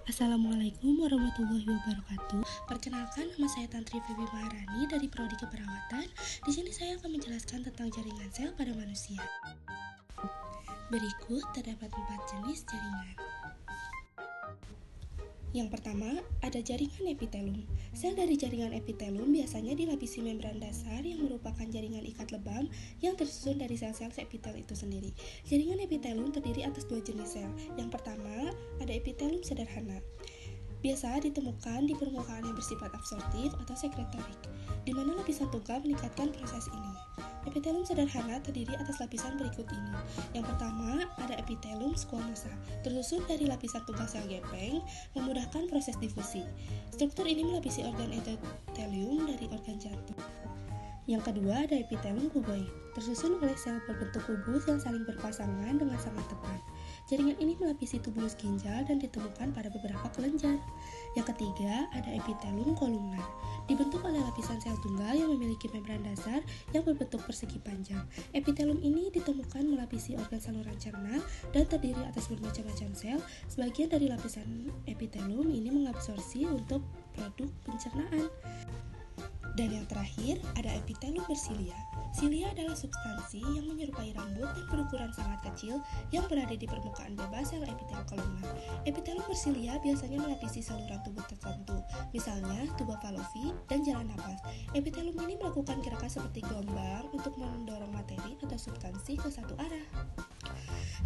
Assalamualaikum warahmatullahi wabarakatuh. Perkenalkan, nama saya Tantri Febi Maharani dari Prodi Keperawatan. Di sini saya akan menjelaskan tentang jaringan sel pada manusia. Berikut terdapat 4 jenis jaringan. Yang pertama, ada jaringan epitelum. Sel dari jaringan epitelum biasanya dilapisi membran dasar yang merupakan jaringan ikat lebam yang tersusun dari sel-sel epitel itu sendiri. Jaringan epitelum terdiri atas 2 jenis sel. Yang pertama, ada epitelum sederhana. Biasa ditemukan di permukaan yang bersifat absorptif atau sekretorik, di mana lapisan tunggal meningkatkan proses ini. Epitelum sederhana terdiri atas lapisan berikut ini. Yang pertama, ada epitelum squamosa, tersusun dari lapisan tunggal sel gepeng, memudahkan proses difusi. Struktur ini melapisi organ endotelium dari organ jantung. Yang kedua, ada epitelum kuboid, tersusun oleh sel berbentuk kubus yang saling berpasangan dengan sangat tepat. Jaringan ini melapisi tubulus ginjal dan ditemukan pada beberapa kelenjar. Yang ketiga, ada epitelum kolumnar, dibentuk oleh lapisan sel tunggal yang memiliki membran dasar yang berbentuk persegi panjang. Epitelum ini ditemukan melapisi organ saluran cerna dan terdiri atas bermacam-macam sel. Sebagian dari lapisan epitelum ini mengabsorpsi untuk produk pencernaan. Dan yang terakhir, ada epitelum bersilia. Silia adalah substansi yang menyerupai rambut dan berukuran sangat kecil yang berada di permukaan bebas sel epitel kolumnar. Epitelum bersilia biasanya melapisi saluran tubuh tertentu, misalnya tuba Fallopi dan jalan napas. Epitelum ini melakukan gerakan seperti gelombang untuk mendorong materi atau substansi ke satu arah.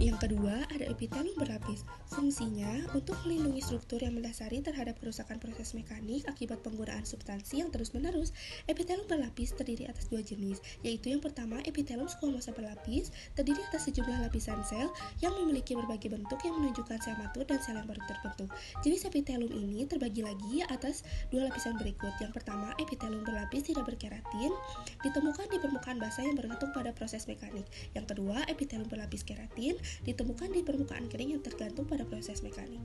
Yang kedua, ada epitelum berlapis. Fungsinya untuk melindungi struktur yang mendasari terhadap kerusakan proses mekanik akibat penggunaan substansi yang terus-menerus. Epitelum berlapis terdiri atas 2 jenis, yaitu yang pertama, epitelum squamosa berlapis, terdiri atas sejumlah lapisan sel yang memiliki berbagai bentuk yang menunjukkan sel matur dan sel yang baru terbentuk. Jenis epitelum ini terbagi lagi atas 2 lapisan berikut. Yang pertama, epitelum berlapis tidak berkeratin, ditemukan di permukaan basah yang bergantung pada proses mekanik. Yang kedua, epitelum berlapis keratin, ditemukan di permukaan kering yang tergantung pada proses mekanik.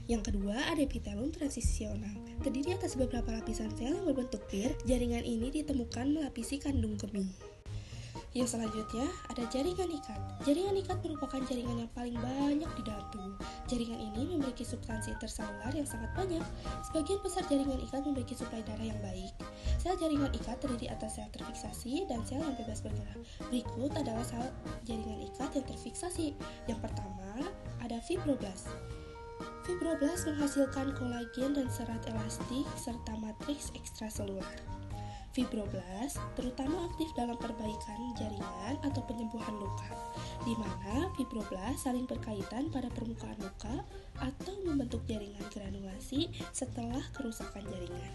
Yang kedua, ada epitelum transisional, terdiri atas beberapa lapisan sel yang berbentuk pir. Jaringan ini ditemukan melapisi kandung kemih. Yang selanjutnya, ada jaringan ikat. Jaringan ikat merupakan jaringan yang paling banyak di dalam tubuh. Jaringan ini memiliki substansi interselular yang sangat banyak. Sebagian besar jaringan ikat memiliki suplai darah yang baik. Sel jaringan ikat terdiri atas sel terfiksasi dan sel yang bebas bergerak. Berikut adalah sel jaringan ikat yang terfiksasi. Yang pertama, ada fibroblast. Fibroblast menghasilkan kolagen dan serat elastik serta matriks ekstraselular. Fibroblast terutama aktif dalam perbaikan jaringan atau penyembuhan luka, di mana fibroblast saling berkaitan pada permukaan luka atau membentuk jaringan granulasi setelah kerusakan jaringan.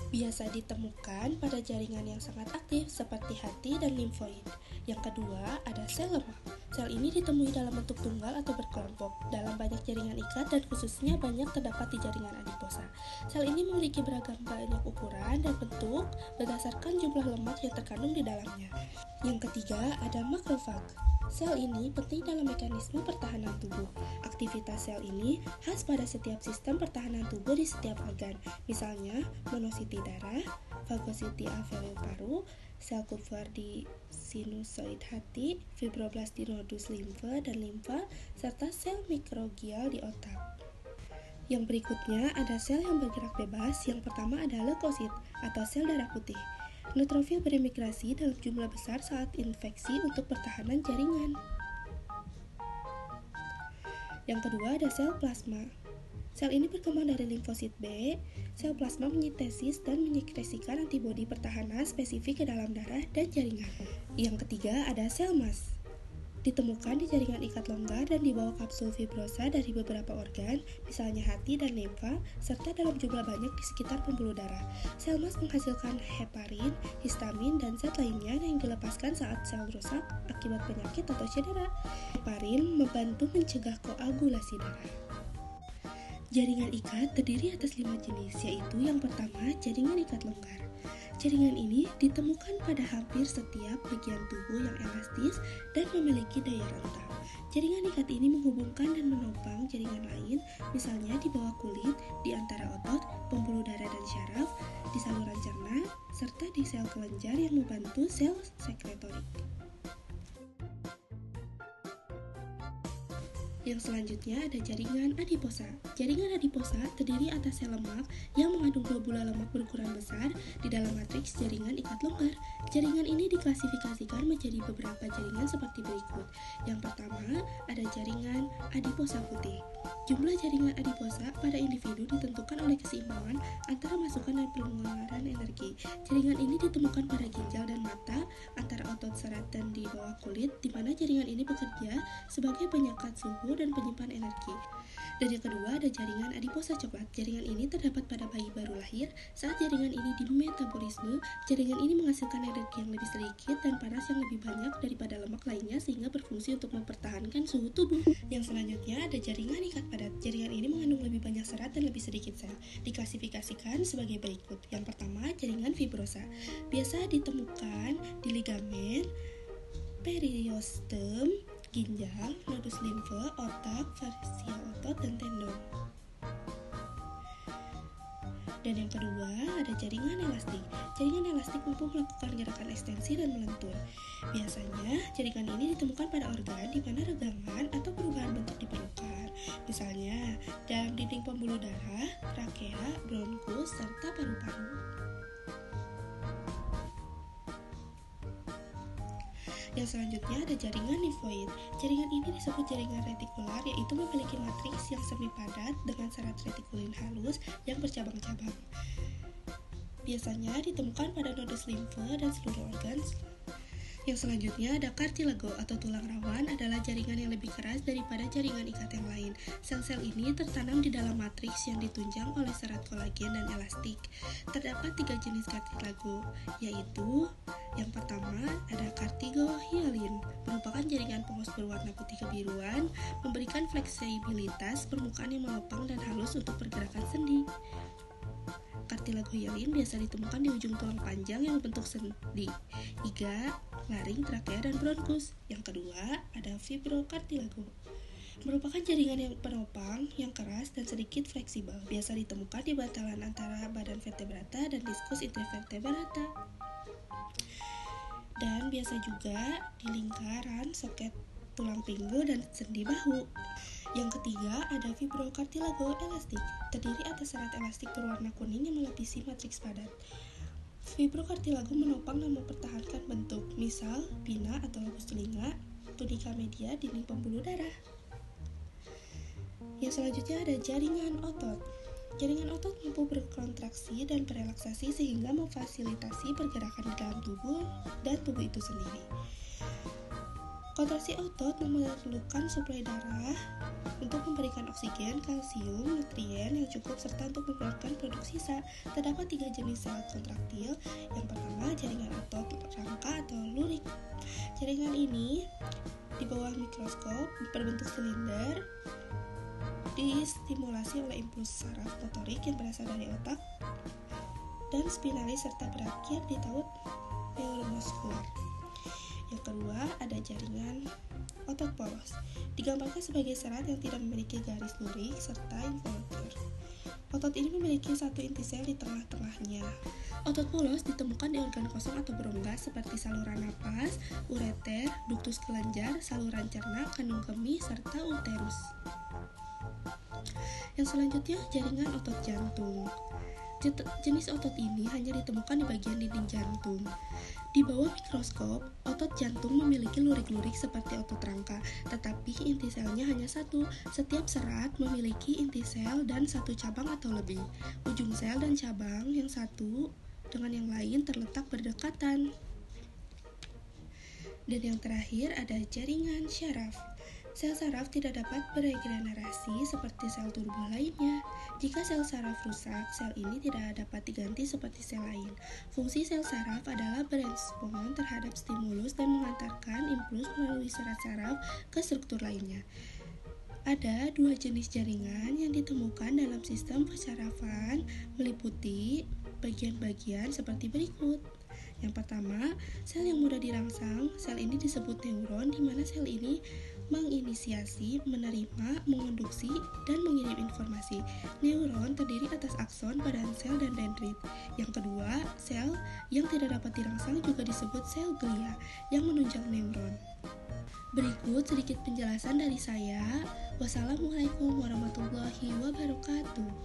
Biasa ditemukan pada jaringan yang sangat aktif seperti hati dan limfoid. Yang kedua, ada sel lemak. Sel ini ditemui dalam bentuk tunggal atau berkelompok dalam banyak jaringan ikat dan khususnya banyak terdapat di jaringan adiposa. Sel ini memiliki beragam banyak ukuran dan bentuk berdasarkan jumlah lemak yang terkandung di dalamnya. Yang ketiga, ada makrofag. Sel ini penting dalam mekanisme pertahanan tubuh. Aktivitas sel ini khas pada setiap sistem pertahanan tubuh di setiap organ, misalnya monositi darah, fagositi alveoli paru, sel Kupffer di sinusoid hati, fibroblast di nodus limfa dan limfa, serta sel mikrogial di otak. Yang berikutnya ada sel yang bergerak bebas. Yang pertama ada leukosit atau sel darah putih. Neutrofil beremigrasi dalam jumlah besar saat infeksi untuk pertahanan jaringan. Yang kedua ada sel plasma. Sel ini berkembang dari limfosit B. Sel plasma menyintesis dan menyekresikan antibodi pertahanan spesifik ke dalam darah dan jaringan. Yang ketiga ada sel mas. Ditemukan di jaringan ikat longgar dan di bawah kapsul fibrosa dari beberapa organ, misalnya hati dan limfa, serta dalam jumlah banyak di sekitar pembuluh darah. Sel mas menghasilkan heparin, histamin, dan zat lainnya yang dilepaskan saat sel rusak akibat penyakit atau cedera. Heparin membantu mencegah koagulasi darah. Jaringan ikat terdiri atas 5 jenis, yaitu yang pertama, jaringan ikat longgar. Jaringan ini ditemukan pada hampir setiap bagian tubuh yang elastis dan memiliki daya rentang. Jaringan ikat ini menghubungkan dan menopang jaringan lain, misalnya di bawah kulit, di antara otot, pembuluh darah dan syaraf, di saluran cerna, serta di sel kelenjar yang membantu sel sekretorik. Yang selanjutnya ada jaringan adiposa. Jaringan adiposa terdiri atas sel lemak yang mengandung globula lemak berukuran besar di dalam matriks jaringan ikat longgar. Jaringan ini diklasifikasikan menjadi beberapa jaringan seperti berikut. Yang pertama, ada jaringan adiposa putih. Jumlah jaringan adiposa pada individu ditentukan oleh keseimbangan antara masukan dan pengeluaran energi. Jaringan ini ditemukan pada ginjal dan mata, antara otot serat dan di bawah kulit, di mana jaringan ini bekerja sebagai penyekat suhu dan penyimpan energi. Dan yang kedua ada jaringan adiposa coklat. Jaringan ini terdapat pada bayi baru lahir. Saat jaringan ini dimetabolisme, jaringan ini menghasilkan energi yang lebih sedikit dan panas yang lebih banyak daripada lemak lainnya sehingga berfungsi untuk mempertahankan suhu tubuh. Yang selanjutnya ada jaringan ikat padat. Jaringan ini mengandung lebih banyak serat dan lebih sedikit sel. Diklasifikasikan sebagai berikut. Yang pertama, jaringan fibrosa. Biasa ditemukan di ligamen, periostem, ginjal, nodus limfe, otak, fascia otot, dan tendon. Dan yang kedua, ada jaringan elastik. Jaringan elastik mampu melakukan gerakan ekstensi dan melentur. Biasanya, jaringan ini ditemukan pada organ di mana regangan atau perubahan bentuk diperlukan. Misalnya, dalam dinding pembuluh darah, trakea, bronkus, serta paru-paru. Yang selanjutnya ada jaringan limfoid. Jaringan ini disebut jaringan retikular, yaitu memiliki matriks yang semi padat dengan serat retikulin halus yang bercabang-cabang. Biasanya ditemukan pada nodus limfe dan seluruh organ. Yang selanjutnya ada kartilago atau tulang rawan, adalah jaringan yang lebih keras daripada jaringan ikat yang lain. Sel-sel ini tertanam di dalam matriks yang ditunjang oleh serat kolagen dan elastik. Terdapat 3 jenis kartilago, yaitu yang pertama ada kartigohyalin, merupakan jaringan polos berwarna putih kebiruan, memberikan fleksibilitas permukaan yang mengepang dan halus untuk pergerakan sendi. Kartilagohyalin biasa ditemukan di ujung tulang panjang yang membentuk sendi, iga, laring, trakea, dan bronkus. Yang kedua, ada fibrokartilago. Merupakan jaringan yang penopang, yang keras dan sedikit fleksibel. Biasa ditemukan di bantalan antara badan vertebrata dan diskus intervertebrata. Dan biasa juga di lingkaran soket tulang pinggul dan sendi bahu. Yang ketiga ada fibrokartilago elastik, terdiri atas serat elastik berwarna kuning yang melapisi matriks padat. Fibrokartilago menopang dan mempertahankan bentuk, misal pina atau lobus telinga, tunika media, dinding pembuluh darah. Yang selanjutnya ada jaringan otot. Jaringan otot mampu berkontraksi dan berelaksasi sehingga memfasilitasi pergerakan di dalam tubuh dan tubuh itu sendiri. Kontraksi otot memerlukan suplai darah untuk memberikan oksigen, kalsium, nutrien yang cukup serta untuk mengeluarkan produk sisa. Terdapat 3 jenis sel kontraktil. Yang pertama, jaringan otot rangka atau lurik. Jaringan ini di bawah mikroskop berbentuk silinder, distimulasi oleh impuls saraf motorik yang berasal dari otak dan spinalis serta berakhir di taut neuromuskular. Yang kedua, ada jaringan otot polos. Digambarkan sebagai serat yang tidak memiliki garis lurik serta involucre. Otot ini memiliki satu inti sel di tengah-tengahnya. Otot polos ditemukan di organ kosong atau berongga seperti saluran napas, ureter, duktus kelenjar, saluran cerna, kandung kemih, serta uterus. Yang selanjutnya, jaringan otot jantung. Jenis otot ini hanya ditemukan di bagian dinding jantung. Di bawah mikroskop, otot jantung memiliki lurik-lurik seperti otot rangka, tetapi inti selnya hanya satu. Setiap serat memiliki inti sel dan satu cabang atau lebih. Ujung sel dan cabang yang satu dengan yang lain terletak berdekatan. Dan yang terakhir ada jaringan syaraf. Sel saraf tidak dapat beregenerasi seperti sel tubuh lainnya. Jika sel saraf rusak, sel ini tidak dapat diganti seperti sel lain. Fungsi sel saraf adalah berespon terhadap stimulus dan mengantarkan impuls melalui serat saraf ke struktur lainnya. Ada 2 jenis jaringan yang ditemukan dalam sistem persarafan, meliputi bagian-bagian seperti berikut. Yang pertama, sel yang mudah dirangsang. Sel ini disebut neuron, di mana sel ini menginisiasi, menerima, mengonduksi, dan mengirim informasi. Neuron terdiri atas akson, badan sel, dan dendrit. Yang kedua, sel yang tidak dapat dirangsang juga disebut sel glia yang menunjang neuron. Berikut sedikit penjelasan dari saya Wassalamualaikum warahmatullahi wabarakatuh.